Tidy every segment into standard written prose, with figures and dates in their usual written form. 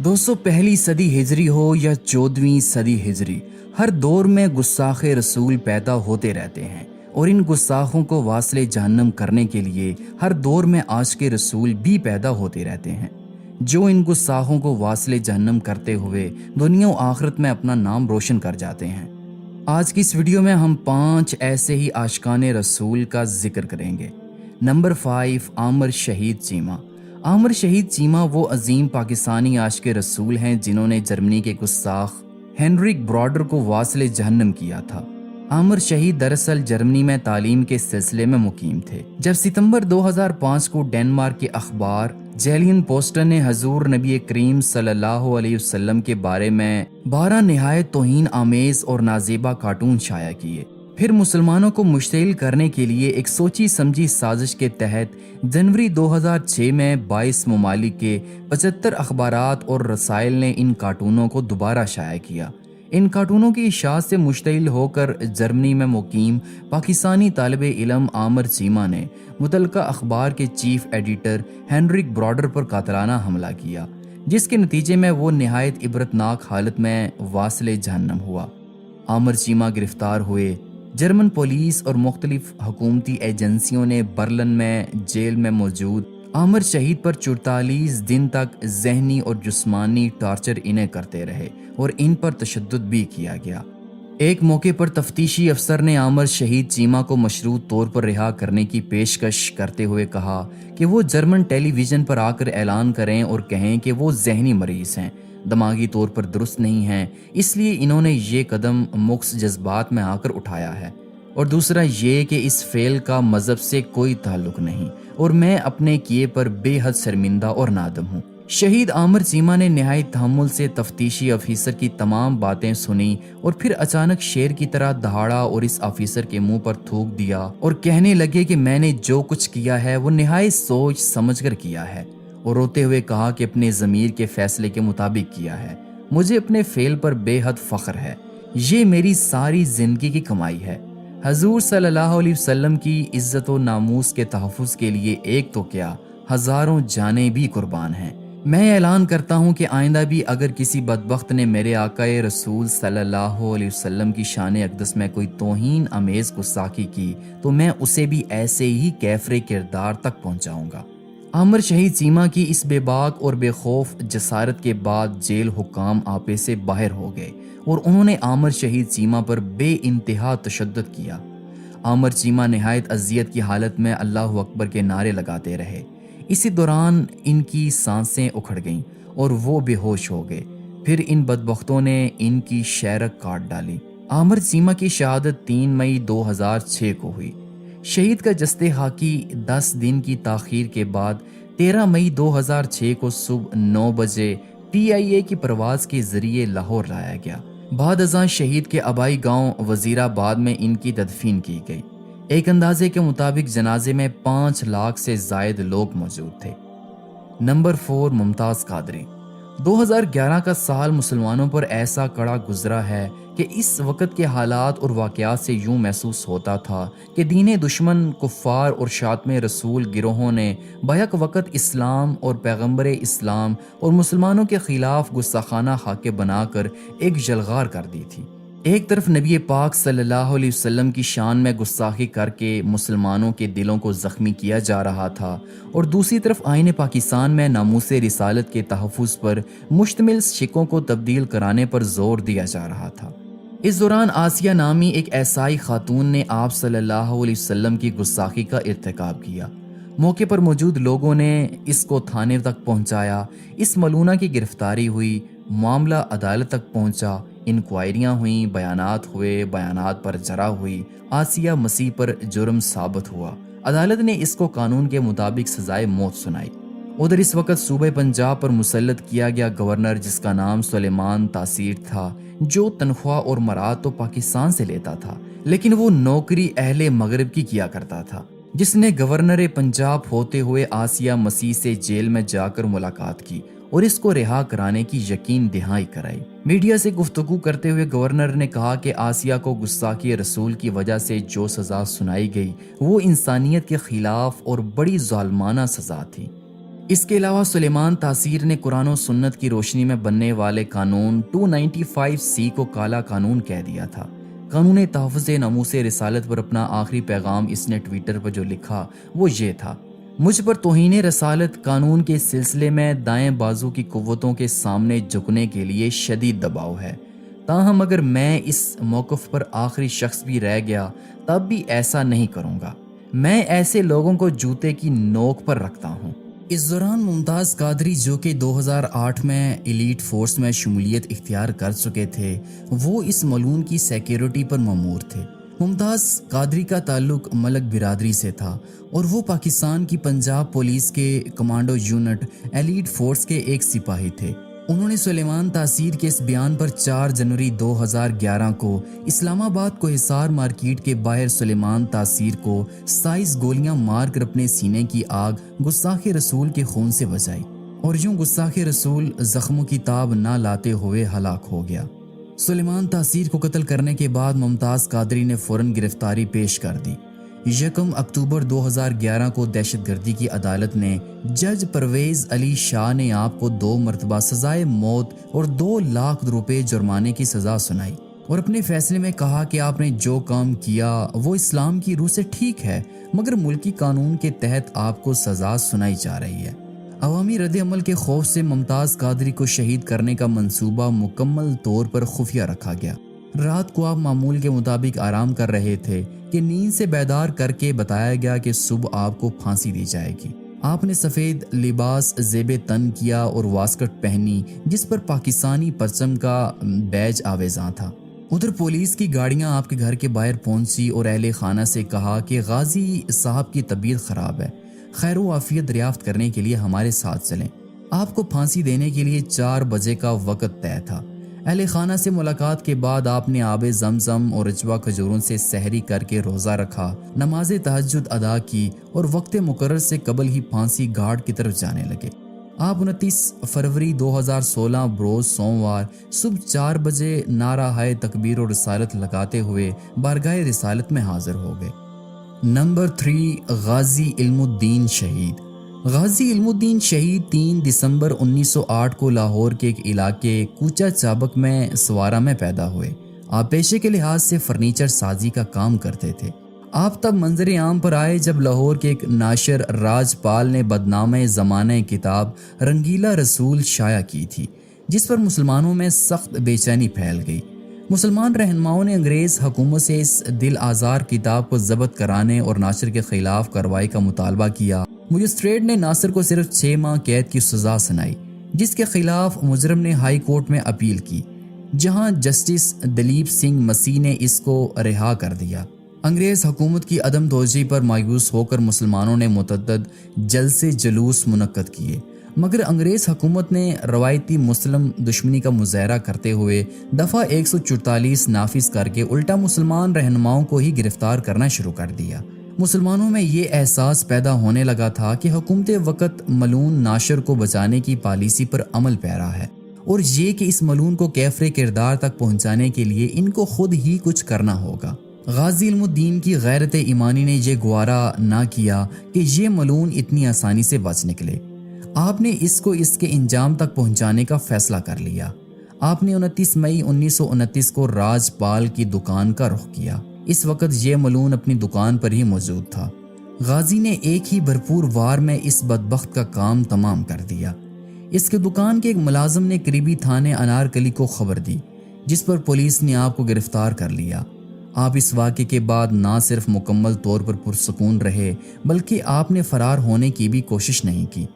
دوستو، پہلی صدی ہجری ہو یا 14ویں صدی ہجری، ہر دور میں گستاخ رسول پیدا ہوتے رہتے ہیں، اور ان گستاخوں کو واصل جہنم کرنے کے لیے ہر دور میں عاشق رسول بھی پیدا ہوتے رہتے ہیں، جو ان گستاخوں کو واصل جہنم کرتے ہوئے دنیا و آخرت میں اپنا نام روشن کر جاتے ہیں۔ آج کی اس ویڈیو میں ہم 5 ایسے ہی عاشقان رسول کا ذکر کریں گے۔ نمبر 5، عامر شہید چیمہ۔ عامر شہید چیمہ وہ عظیم پاکستانی عاشق رسول ہیں جنہوں نے جرمنی کے گستاخ ہینریک براڈر کو واصل جہنم کیا تھا۔ عامر شہید دراصل جرمنی میں تعلیم کے سلسلے میں مقیم تھے۔ جب ستمبر 2005 کو ڈنمارک کے اخبار جیلین پوسٹر نے حضور نبی کریم صلی اللہ علیہ وسلم کے بارے میں 12 نہایت توہین آمیز اور نازیبا کارٹون شائع کیے، پھر مسلمانوں کو مشتعل کرنے کے لیے ایک سوچی سمجھی سازش کے تحت جنوری 2006 میں 22 ممالک کے 75 اخبارات اور رسائل نے ان کارٹونوں کو دوبارہ شائع کیا۔ ان کارٹونوں کی اشاعت سے مشتعل ہو کر جرمنی میں مقیم پاکستانی طالب علم عامر چیمہ نے متعلقہ اخبار کے چیف ایڈیٹر ہینریک براڈر پر قاتلانہ حملہ کیا، جس کے نتیجے میں وہ نہایت عبرتناک حالت میں واصل جہنم ہوا۔ عامر چیمہ گرفتار ہوئے۔ جرمن پولیس اور مختلف حکومتی ایجنسیوں نے برلن میں جیل میں موجود عامر شہید پر 44 دن تک ذہنی اور جسمانی ٹارچر انہیں کرتے رہے اور ان پر تشدد بھی کیا گیا۔ ایک موقع پر تفتیشی افسر نے عامر شہید چیمہ کو مشروط طور پر رہا کرنے کی پیشکش کرتے ہوئے کہا کہ وہ جرمن ٹیلی ویژن پر آ کر اعلان کریں اور کہیں کہ وہ ذہنی مریض ہیں، دماغی طور پر درست نہیں ہیں، اس لیے انہوں نے یہ قدم مخص جذبات میں آ کر اٹھایا ہے، اور دوسرا یہ کہ اس فعل کا مذہب سے کوئی تعلق نہیں اور میں اپنے کیے پر بے حد شرمندہ اور نادم ہوں۔ شہید عامر چیمہ نے نہایت تحمل سے تفتیشی آفیسر کی تمام باتیں سنی اور پھر اچانک شیر کی طرح دہاڑا اور اس آفیسر کے منہ پر تھوک دیا اور کہنے لگے کہ میں نے جو کچھ کیا ہے وہ نہایت سوچ سمجھ کر کیا ہے، اور روتے ہوئے کہا کہ اپنے ضمیر کے فیصلے کے مطابق کیا ہے، مجھے اپنے فعل پر بے حد فخر ہے، یہ میری ساری زندگی کی کمائی ہے۔ حضور صلی اللہ علیہ وسلم کی عزت و ناموس کے تحفظ کے لیے ایک تو کیا، ہزاروں جانیں بھی قربان ہیں۔ میں اعلان کرتا ہوں کہ آئندہ بھی اگر کسی بدبخت نے میرے آقا رسول صلی اللہ علیہ وسلم کی شان اقدس میں کوئی توہین آمیز گستاخی کی تو میں اسے بھی ایسے ہی کیفر کردار تک پہنچاؤں گا۔ عامر شہید چیمہ کی اس بے باک اور بے خوف جسارت کے بعد جیل حکام آپے سے باہر ہو گئے اور انہوں نے عامر شہید چیمہ پر بے انتہا تشدد کیا۔ عامر چیمہ نہایت اذیت کی حالت میں اللہ اکبر کے نعرے لگاتے رہے۔ اسی دوران ان کی سانسیں اکھڑ گئیں اور وہ بے ہوش ہو گئے۔ پھر ان بدبختوں نے ان کی شیرک کاٹ ڈالی۔ عامر چیمہ کی شہادت 3 مئی 2006 کو ہوئی۔ شہید کا جسد خاکی 10 دن کی تاخیر کے بعد 13 مئی 2006 کو صبح 9 بجے PIA کی پرواز کے ذریعے لاہور لایا گیا۔ بعد ازاں شہید کے آبائی گاؤں وزیرآباد میں ان کی تدفین کی گئی۔ ایک اندازے کے مطابق جنازے میں 5 لاکھ سے زائد لوگ موجود تھے۔ نمبر 4، ممتاز قادری۔ 2011 کا سال مسلمانوں پر ایسا کڑا گزرا ہے کہ اس وقت کے حالات اور واقعات سے یوں محسوس ہوتا تھا کہ دین دشمن، کفار اور شاتم رسول گروہوں نے بیک وقت اسلام اور پیغمبر اسلام اور مسلمانوں کے خلاف گستاخانہ خاکے بنا کر ایک یلغار کر دی تھی۔ ایک طرف نبی پاک صلی اللہ علیہ وسلم کی شان میں گستاخی کر کے مسلمانوں کے دلوں کو زخمی کیا جا رہا تھا، اور دوسری طرف آئین پاکستان میں ناموس رسالت کے تحفظ پر مشتمل شکوں کو تبدیل کرانے پر زور دیا جا رہا تھا۔ اس دوران آسیہ نامی ایک عیسائی خاتون نے آپ صلی اللہ علیہ وسلم کی گستاخی کا ارتکاب کیا۔ موقع پر موجود لوگوں نے اس کو تھانے تک پہنچایا۔ اس ملونہ کی گرفتاری ہوئی، معاملہ عدالت تک پہنچا، انکوائریاں ہوئیں، بیانات ہوئے، بیانات پر جرح ہوئی، آسیہ مسیح پر جرم ثابت ہوا۔ عدالت نے اس کو قانون کے مطابق سزائے موت سنائی۔ ادھر اس وقت صوبہ پنجاب پر مسلط کیا گیا گورنر، جس کا نام سلیمان تاثیر تھا، جو تنخواہ اور مراد تو پاکستان سے لیتا تھا، لیکن وہ نوکری اہل مغرب کی کیا کرتا تھا، جس نے گورنر پنجاب ہوتے ہوئے آسیہ مسیح سے جیل میں جا کر ملاقات کی اور اس کو رہا کرانے کی یقین دہانی کرائی۔ میڈیا سے گفتگو کرتے ہوئے گورنر نے کہا کہ آسیہ کو گستاخی رسول کی وجہ سے جو سزا سنائی گئی وہ انسانیت کے خلاف اور بڑی ظالمانہ سزا تھی۔ اس کے علاوہ سلیمان تاثیر نے قرآن و سنت کی روشنی میں بننے والے قانون 295C کو کالا قانون کہہ دیا تھا۔ قانون تحفظ ناموس رسالت پر اپنا آخری پیغام اس نے ٹویٹر پر جو لکھا وہ یہ تھا: مجھ پر توہین رسالت قانون کے سلسلے میں دائیں بازو کی قوتوں کے سامنے جھکنے کے لیے شدید دباؤ ہے، تاہم اگر میں اس موقف پر آخری شخص بھی رہ گیا تب بھی ایسا نہیں کروں گا۔ میں ایسے لوگوں کو جوتے کی نوک پر رکھتا ہوں۔ اس دوران ممتاز قادری، جو کہ 2008 میں ایلیٹ فورس میں شمولیت اختیار کر چکے تھے، وہ اس ملعون کی سیکیورٹی پر مامور تھے۔ ممتاز قادری کا تعلق ملک برادری سے تھا اور وہ پاکستان کی پنجاب پولیس کے کمانڈو یونٹ ایلیٹ فورس کے ایک سپاہی تھے۔ انہوں نے سلیمان تاثیر کے اس بیان پر 4 جنوری 2011 کو اسلام آباد کو حصار مارکیٹ کے باہر سلیمان تاثیر کو 27 گولیاں مار کر اپنے سینے کی آگ گستاخ رسول کے خون سے بجھائی، اور یوں گستاخ رسول زخموں کی تاب نہ لاتے ہوئے ہلاک ہو گیا۔ سلیمان تاثیر کو قتل کرنے کے بعد ممتاز قادری نے فوراً گرفتاری پیش کر دی۔ 1 اکتوبر 2011 کو دہشت گردی کی عدالت نے جج پرویز علی شاہ نے آپ کو 2 مرتبہ سزائے موت اور 2 لاکھ روپے جرمانے کی سزا سنائی، اور اپنے فیصلے میں کہا کہ آپ نے جو کام کیا وہ اسلام کی روح سے ٹھیک ہے، مگر ملکی قانون کے تحت آپ کو سزا سنائی جا رہی ہے۔ عوامی رد عمل کے خوف سے ممتاز قادری کو شہید کرنے کا منصوبہ مکمل طور پر خفیہ رکھا گیا۔ رات کو آپ معمول کے مطابق آرام کر رہے تھے کہ نیند سے بیدار کر کے بتایا گیا کہ صبح آپ کو پھانسی دی جائے گی۔ آپ نے سفید لباس زیب تن کیا اور واسکٹ پہنی جس پر پاکستانی پرچم کا بیج آویزاں تھا۔ ادھر پولیس کی گاڑیاں آپ کے گھر کے باہر پہنچی اور اہل خانہ سے کہا کہ غازی صاحب کی طبیعت خراب ہے، خیر و عافیت دریافت کرنے کے لیے ہمارے ساتھ چلیں۔ آپ کو پھانسی دینے کے لیے 4 بجے کا وقت طے تھا۔ اہل خانہ سے ملاقات کے بعد آپ نے آب زمزم اور رجوع کھجوروں سے سحری کر کے روزہ رکھا، نماز تہجد ادا کی اور وقت مقرر سے قبل ہی پھانسی گھاٹ کی طرف جانے لگے۔ آپ 29 فروری 2016 بروز سوموار صبح 4 بجے نعرہ ہائے تکبیر و رسالت لگاتے ہوئے بارگاہ رسالت میں حاضر ہو گئے۔ نمبر 3، غازی علم الدین شہید۔ غازی علم الدین شہید 3 دسمبر 1908 کو لاہور کے ایک علاقے کوچہ چابک میں سوارہ میں پیدا ہوئے۔ آپ پیشے کے لحاظ سے فرنیچر سازی کا کام کرتے تھے۔ آپ تب منظر عام پر آئے جب لاہور کے ایک ناشر راج پال نے بدنامہ زمانہ کتاب رنگیلا رسول شائع کی تھی، جس پر مسلمانوں میں سخت بے چینی پھیل گئی۔ مسلمان رہنماؤں نے انگریز حکومت سے اس دل آزار کتاب کو ضبط کرانے اور ناشر کے خلاف کارروائی کا مطالبہ کیا۔ مجسٹریٹ نے ناصر کو صرف 6 ماہ قید کی سزا سنائی، جس کے خلاف مجرم نے ہائی کورٹ میں اپیل کی، جہاں جسٹس دلیپ سنگھ مسیح نے اس کو رہا کر دیا۔ انگریز حکومت کی عدم توجہی پر مایوس ہو کر مسلمانوں نے متعدد جلسے جلوس منعقد کیے، مگر انگریز حکومت نے روایتی مسلم دشمنی کا مظاہرہ کرتے ہوئے دفعہ 144 نافذ کر کے الٹا مسلمان رہنماؤں کو ہی گرفتار کرنا شروع کر دیا۔ مسلمانوں میں یہ احساس پیدا ہونے لگا تھا کہ حکومت وقت ملعون ناشر کو بچانے کی پالیسی پر عمل پیرا ہے، اور یہ کہ اس ملعون کو کیفر کردار تک پہنچانے کے لیے ان کو خود ہی کچھ کرنا ہوگا۔ غازی علم الدین کی غیرت ایمانی نے یہ گوارا نہ کیا کہ یہ ملعون اتنی آسانی سے بچ نکلے۔ آپ نے اس کو اس کے انجام تک پہنچانے کا فیصلہ کر لیا۔ آپ نے 29 مئی 1929 کو راج پال کی دکان کا رخ کیا۔ اس وقت یہ ملعون اپنی دکان پر ہی موجود تھا۔ غازی نے ایک ہی بھرپور وار میں اس بدبخت کا کام تمام کر دیا۔ اس کے دکان کے ایک ملازم نے قریبی تھانے انارکلی کو خبر دی، جس پر پولیس نے آپ کو گرفتار کر لیا۔ آپ اس واقعے کے بعد نہ صرف مکمل طور پر پرسکون رہے بلکہ آپ نے فرار ہونے کی بھی کوشش نہیں کی۔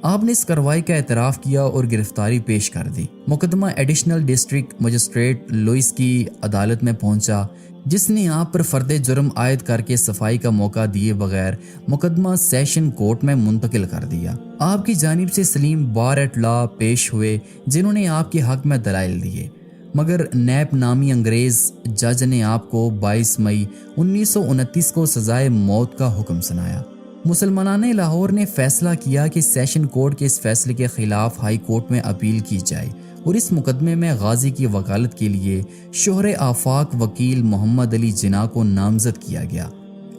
آپ نے اس کارروائی کا اعتراف کیا اور گرفتاری پیش کر دی۔ مقدمہ ایڈیشنل ڈسٹرکٹ مجسٹریٹ لوئس کی عدالت میں پہنچا، جس نے آپ پر فرد جرم عائد کر کے صفائی کا موقع دیے بغیر مقدمہ سیشن کورٹ میں منتقل کر دیا۔ آپ کی جانب سے سلیم بار ایٹ لا پیش ہوئے، جنہوں نے آپ کے حق میں دلائل دیے، مگر نیپ نامی انگریز جج نے آپ کو 22 مئی 1929 کو سزائے موت کا حکم سنایا۔ مسلمانان لاہور نے فیصلہ کیا کہ سیشن کورٹ کے اس فیصلے کے خلاف ہائی کورٹ میں اپیل کی جائے، اور اس مقدمے میں غازی کی وکالت کے لیے شوہر آفاق وکیل محمد علی جناح کو نامزد کیا گیا۔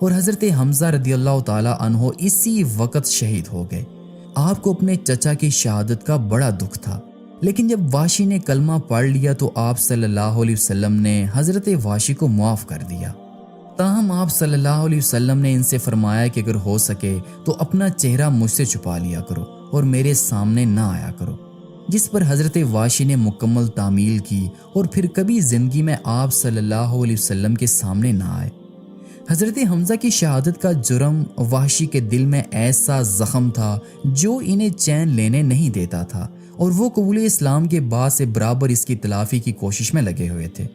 اور حضرت حمزہ رضی اللہ تعالی عنہ اسی وقت شہید ہو گئے۔ آپ کو اپنے چچا کی شہادت کا بڑا دکھ تھا، لیکن جب واشی نے کلمہ پڑھ لیا تو آپ صلی اللہ علیہ وسلم نے حضرت واشی کو معاف کر دیا۔ تاہم آپ صلی اللہ علیہ وسلم نے ان سے فرمایا کہ اگر ہو سکے تو اپنا چہرہ مجھ سے چھپا لیا کرو اور میرے سامنے نہ آیا کرو، جس پر حضرت واشی نے مکمل تعمیل کی اور پھر کبھی زندگی میں آپ صلی اللہ علیہ وسلم کے سامنے نہ آئے۔ حضرت حمزہ کی شہادت کا جرم وحشی کے دل میں ایسا زخم تھا جو انہیں چین لینے نہیں دیتا تھا، اور وہ قبول اسلام کے بعد سے برابر اس کی تلافی کی کوشش میں لگے ہوئے تھے۔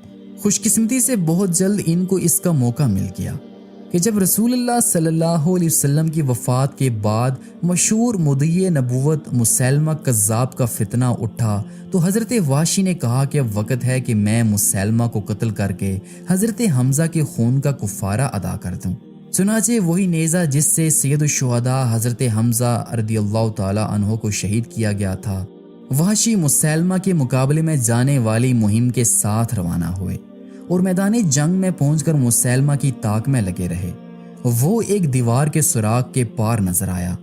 خوش قسمتی سے بہت جلد ان کو اس کا موقع مل گیا کہ جب رسول اللہ صلی اللہ علیہ وسلم کی وفات کے بعد مشہور مدعی نبوت مسیلمہ کذاب کا فتنہ اٹھا تو حضرت واشی نے کہا کہ اب وقت ہے کہ میں مسیلمہ کو قتل کر کے حضرت حمزہ کے خون کا کفارہ ادا کر دوں۔ چنانچہ وہی نیزہ جس سے سید الشہداء حضرت حمزہ رضی اللہ تعالی عنہ کو شہید کیا گیا تھا، وحشی مسیلمہ کے مقابلے میں جانے والی مہم کے ساتھ روانہ ہوئے اور میدان جنگ میں پہنچ کر مسیلمہ کی طاق میں لگے رہے۔ وہ ایک دیوار کے سوراخ کے پار نظر آیا،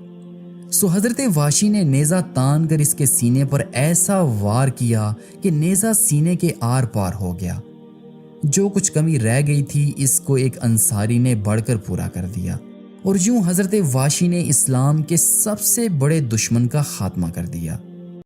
سو حضرت واشی نے نیزہ تان کر اس کے سینے پر ایسا وار کیا کہ نیزہ سینے کے آر پار ہو گیا۔ جو کچھ کمی رہ گئی تھی اس کو ایک انصاری نے بڑھ کر پورا کر دیا، اور یوں حضرت واشی نے اسلام کے سب سے بڑے دشمن کا خاتمہ کر دیا۔